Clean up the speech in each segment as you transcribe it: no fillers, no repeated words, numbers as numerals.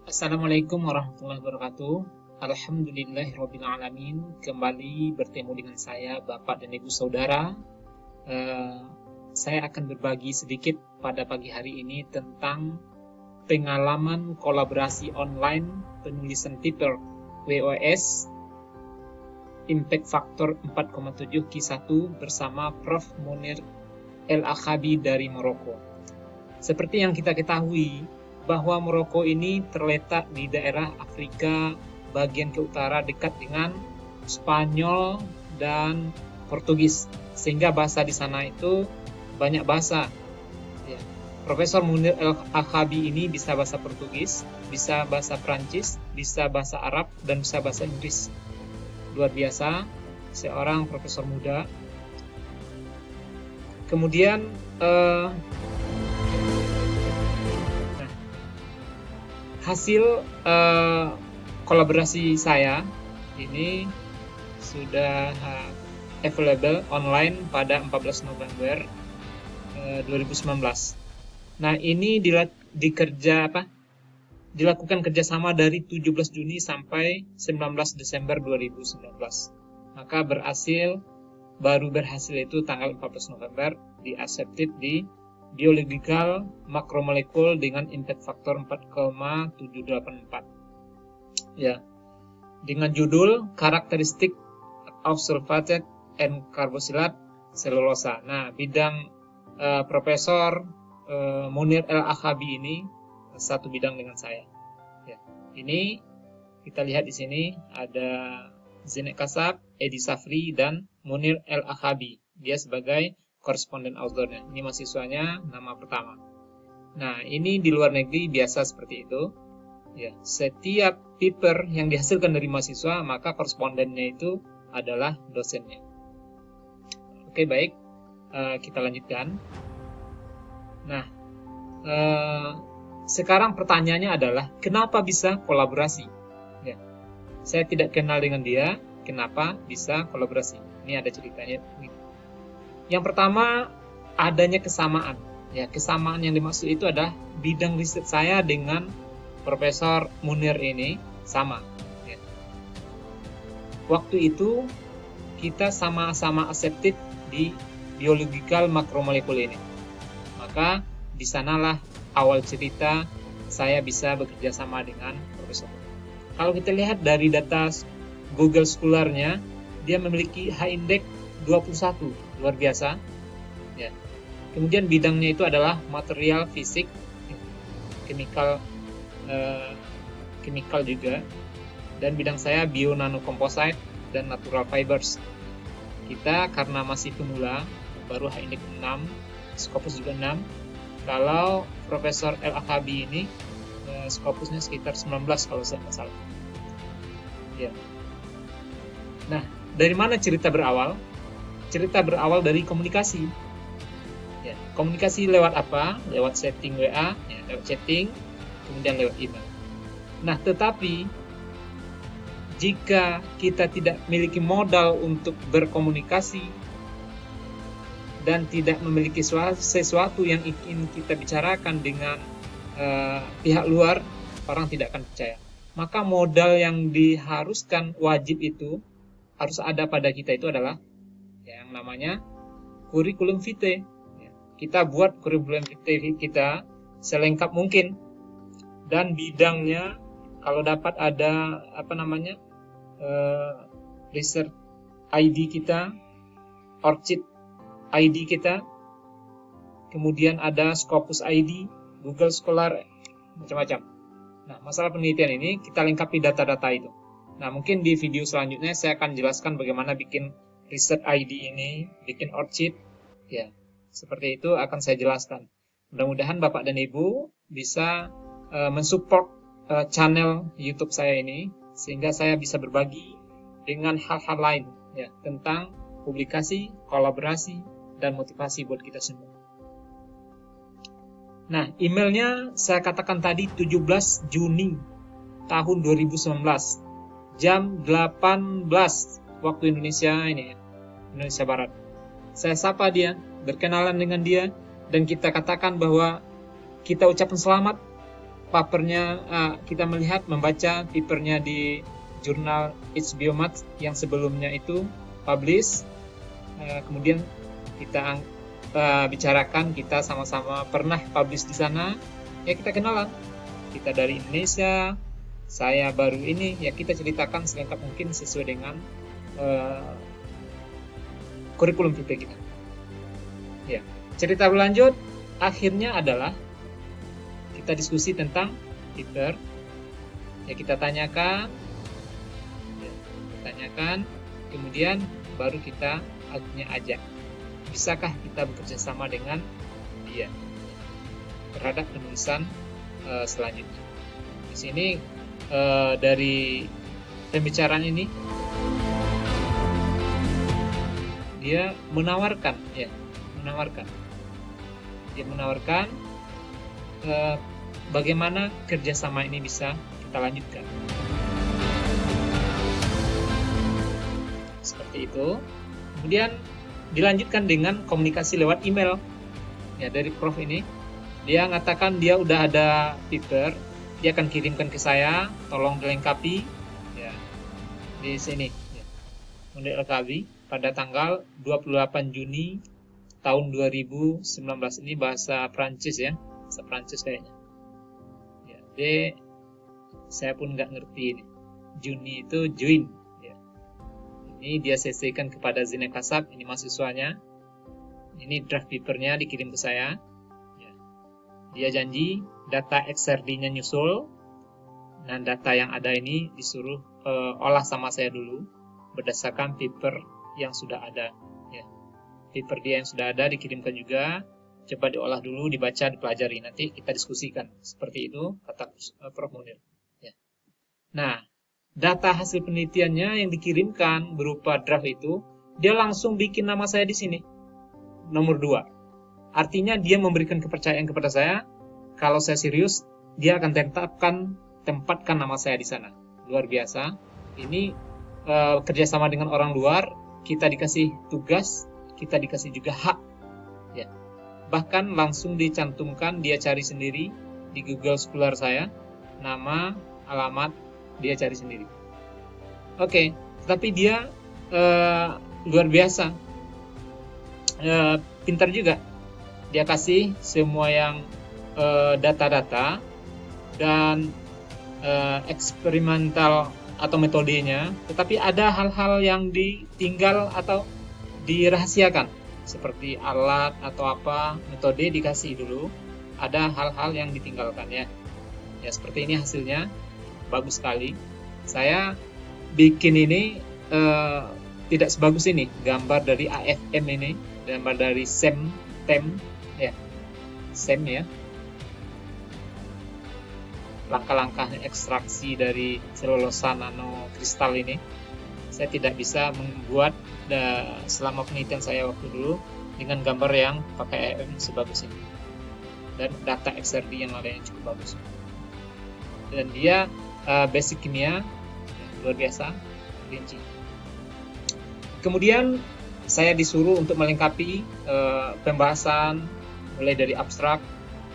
Assalamualaikum warahmatullahi wabarakatuh. Alhamdulillahirrabbilalamin. Kembali bertemu dengan saya, Bapak dan Ibu Saudara. Saya akan berbagi sedikit pada pagi hari ini tentang pengalaman kolaborasi online penulisan paper WOS Impact Factor 4,7 Q1 bersama Prof. Munir El-Akhabi dari Maroko. Seperti yang kita ketahui, bahwa Maroko ini terletak di daerah Afrika bagian ke utara dekat dengan Spanyol dan Portugis, sehingga bahasa di sana itu banyak bahasa. Ya. Profesor Munir El-Akhabi ini bisa bahasa Portugis, bisa bahasa Prancis, bisa bahasa Arab, dan bisa bahasa Inggris. Luar biasa, seorang profesor muda. Kemudian hasil kolaborasi saya ini sudah available online pada 14 November 2019. Nah, ini dilakukan kerjasama dari 17 Juni sampai 19 Desember 2019. Maka baru berhasil itu tanggal 14 November di accepted di Biological Macromolekul dengan impact factor 4,784. Ya. Dengan judul Karakteristik of Sulfated and Carboxylate Cellulose. Nah, bidang Profesor Munir El-Akhabi ini satu bidang dengan saya. Ya. Ini kita lihat di sini ada Zenek Kasab, Edi Safri, dan Munir El-Akhabi. Dia sebagai koresponden authornya. Ini mahasiswanya nama pertama. Nah, ini di luar negeri biasa seperti itu. Ya, setiap paper yang dihasilkan dari mahasiswa, maka korespondennya itu adalah dosennya. Oke, baik. Kita lanjutkan. Nah, sekarang pertanyaannya adalah, kenapa bisa kolaborasi? Ya, saya tidak kenal dengan dia, kenapa bisa kolaborasi? Ini ada ceritanya. Yang pertama, adanya kesamaan. Ya, kesamaan yang dimaksud itu adalah bidang riset saya dengan Profesor Munir ini sama. Ya. Waktu itu kita sama-sama accepted di Biological Macromolekul ini. Maka di sanalah awal cerita saya bisa bekerja sama dengan Profesor. Kalau kita lihat dari data Google Scholar-nya, dia memiliki H-index 21, luar biasa. Ya. Kemudian bidangnya itu adalah material fisik, chemical juga, dan bidang saya bio nanocomposite dan natural fibers. Kita karena masih pemula, baru H-index 6, Scopus juga 6. Kalau Profesor El-Akhabi ini Scopusnya sekitar 19 kalau saya nggak salah. Ya. Nah, dari mana cerita berawal? Cerita berawal dari komunikasi. Ya, komunikasi lewat apa? Lewat setting WA, ya, lewat chatting, kemudian lewat email. Nah, tetapi jika kita tidak memiliki modal untuk berkomunikasi dan tidak memiliki sesuatu yang ingin kita bicarakan dengan pihak luar, orang tidak akan percaya. Maka modal yang diharuskan wajib itu harus ada pada kita itu adalah yang namanya kurikulum vitae. Kita buat kurikulum vitae kita selengkap mungkin, dan bidangnya kalau dapat ada research ID kita, ORCID ID kita, kemudian ada Scopus ID, Google Scholar, macam-macam. Nah, masalah penelitian ini kita lengkapi data-data itu. Nah, mungkin di video selanjutnya saya akan jelaskan bagaimana bikin research ID ini, bikin ORCID, ya, seperti itu akan saya jelaskan. Mudah-mudahan Bapak dan Ibu bisa mensupport channel YouTube saya ini, sehingga saya bisa berbagi dengan hal-hal lain, ya, tentang publikasi, kolaborasi, dan motivasi buat kita semua. Nah, emailnya saya katakan tadi 17 Juni tahun 2019, jam 18 waktu Indonesia ini, Indonesia Barat. Saya sapa dia, berkenalan dengan dia, dan kita katakan bahwa kita ucapkan selamat papernya, kita membaca papernya di jurnal HBioMath yang sebelumnya itu publish, kemudian kita bicarakan, kita sama-sama pernah publish di sana, ya kita kenalan. Kita dari Indonesia, saya baru ini, ya kita ceritakan selengkap mungkin sesuai dengan kurikulum PP kita. Ya, cerita berlanjut, akhirnya adalah kita diskusi tentang paper. Ya kita tanyakan, kemudian baru kita akhirnya ajak, bisakah kita bekerja sama dengan dia terhadap penulisan selanjutnya. Di sini dari pembicaraan ini dia menawarkan bagaimana kerjasama ini bisa kita lanjutkan. Seperti itu. Kemudian dilanjutkan dengan komunikasi lewat email. Ya, dari Prof ini dia mengatakan dia udah ada paper, dia akan kirimkan ke saya, tolong dilengkapi. Ya, di sini ya, dilengkapi pada tanggal 28 Juni tahun 2019. Ini bahasa Prancis ya, bahasa Prancis kayaknya. Ya, saya pun nggak ngerti ini. Juni itu Juin. Ya. Ini dia CC-kan kepada Zinekasab, ini mahasiswanya. Ini draft papernya dikirim ke saya. Ya. Dia janji data XRD-nya nyusul, dan data yang ada ini disuruh olah sama saya dulu berdasarkan paper yang sudah ada. Ya. Paper dia yang sudah ada dikirimkan juga, coba diolah dulu, dibaca, dipelajari, nanti kita diskusikan. Seperti itu kata Prof. Munir. Ya. Nah, data hasil penelitiannya yang dikirimkan berupa draft itu, dia langsung bikin nama saya di sini, nomor 2. Artinya dia memberikan kepercayaan kepada saya, kalau saya serius, dia akan tempatkan nama saya di sana. Luar biasa. Ini kerjasama dengan orang luar, kita dikasih tugas, kita dikasih juga hak. Ya. Bahkan langsung dicantumkan, dia cari sendiri di Google Scholar saya, nama, alamat, dia cari sendiri. Oke, tapi dia luar biasa, pintar juga. Dia kasih semua yang data-data dan eksperimental atau metodenya, tetapi ada hal-hal yang ditinggal atau dirahasiakan, seperti alat atau apa, metode dikasih dulu, ada hal-hal yang ditinggalkan ya. Ya seperti ini hasilnya, bagus sekali. Saya bikin ini tidak sebagus ini, gambar dari AFM ini, gambar dari SEM, ya, SEM ya. Langkah-langkah ekstraksi dari selulosa nanokristal ini saya tidak bisa membuat selama penelitian saya waktu dulu dengan gambar yang pakai AFM sebagus ini, dan data XRD yang lainnya cukup bagus, dan dia basic kimia luar biasa rinci. Kemudian saya disuruh untuk melengkapi pembahasan mulai dari abstrak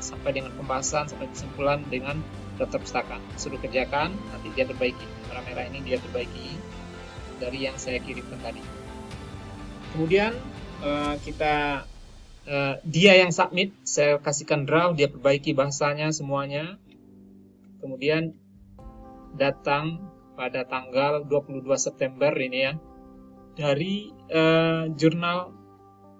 sampai dengan pembahasan sampai kesimpulan dengan daftar pustaka. Suruh kerjakan, nanti dia perbaiki. Merah-merah ini dia perbaiki dari yang saya kirimkan tadi. Kemudian dia yang submit, saya kasihkan draft, dia perbaiki bahasanya semuanya. Kemudian datang pada tanggal 22 September ini ya, dari jurnal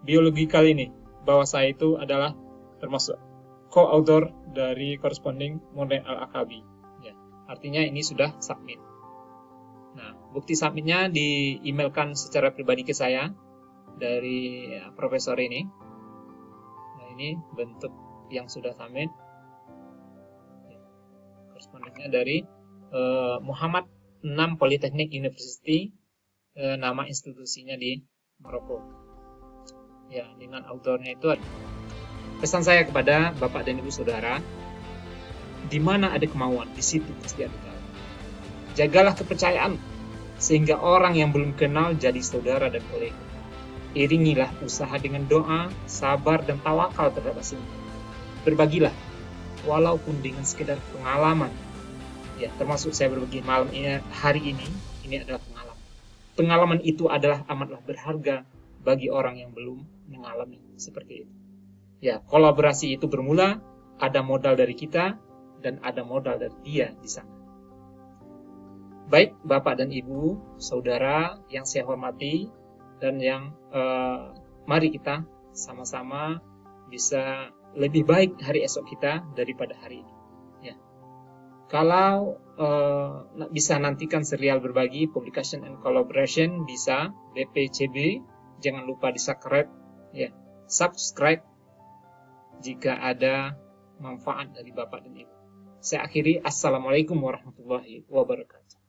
Biological ini, bahwa saya itu adalah termasuk co-author dari corresponding model Al-Akabi. Ya, artinya ini sudah submit. Nah, bukti submitnya di-emailkan secara pribadi ke saya dari profesor ini. Nah, ini bentuk yang sudah submit. Ya, korespondennya dari Muhammad VI Polytechnic University, nama institusinya di Maroko. Ya, dengan autornya itu pesan saya kepada Bapak dan Ibu Saudara, di mana ada kemauan, di situ pasti ada jalan. Jagalah kepercayaan, sehingga orang yang belum kenal jadi saudara dan kolega. Iringilah usaha dengan doa, sabar, dan tawakal terhadap hasilnya. Berbagilah, walaupun dengan sekedar pengalaman. Ya, termasuk saya berbagi malam ini, hari ini adalah pengalaman. Pengalaman itu adalah amatlah berharga bagi orang yang belum mengalami seperti itu. Ya, kolaborasi itu bermula, ada modal dari kita, dan ada modal dari dia di sana. Baik, Bapak dan Ibu, Saudara yang saya hormati, dan yang mari kita sama-sama bisa lebih baik hari esok kita daripada hari ini. Ya. Kalau bisa nantikan serial berbagi, publication and collaboration, bisa BPCB, jangan lupa di subscribe, ya, subscribe jika ada manfaat dari Bapak dan Ibu. Saya akhiri, Assalamualaikum warahmatullahi wabarakatuh.